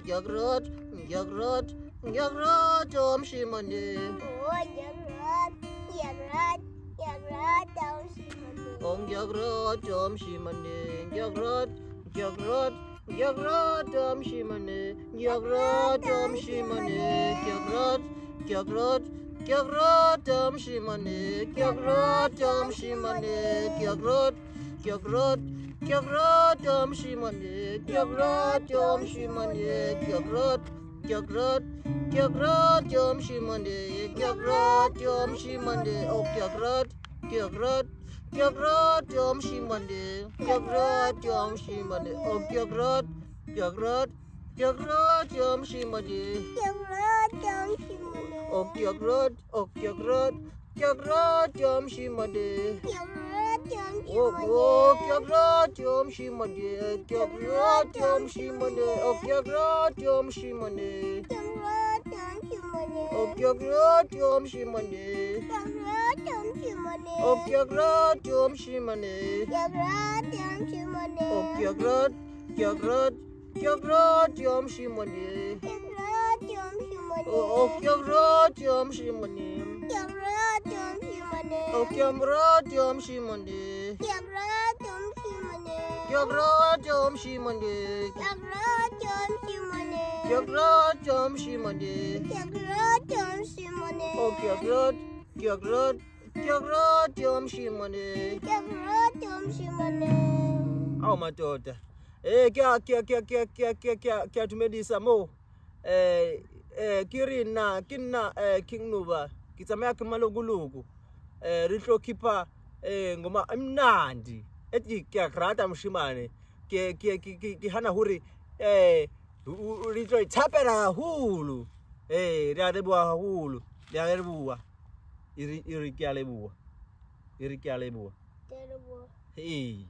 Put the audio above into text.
Yogrot, yogrot, 점심만이. 점심만이. 여그럿, 점심만이. 점심만이. 점심만이. 점심만이. 점심만이. 점심만이. 점심만이. 점심만이. 점심만이. 점심만이. 점심만이. 점심만이. 점심만이. Au madoda. Kya tumedisa mo. Kirina kinna kingnuba. Kitsamea kimalugulugu. Ritlo kipa ngoma mnandi. Eti kya krata mshimane. Hana huri ritlo chapera hulu. Riadebua hulu. Riadebua. Irikialebua. Hey.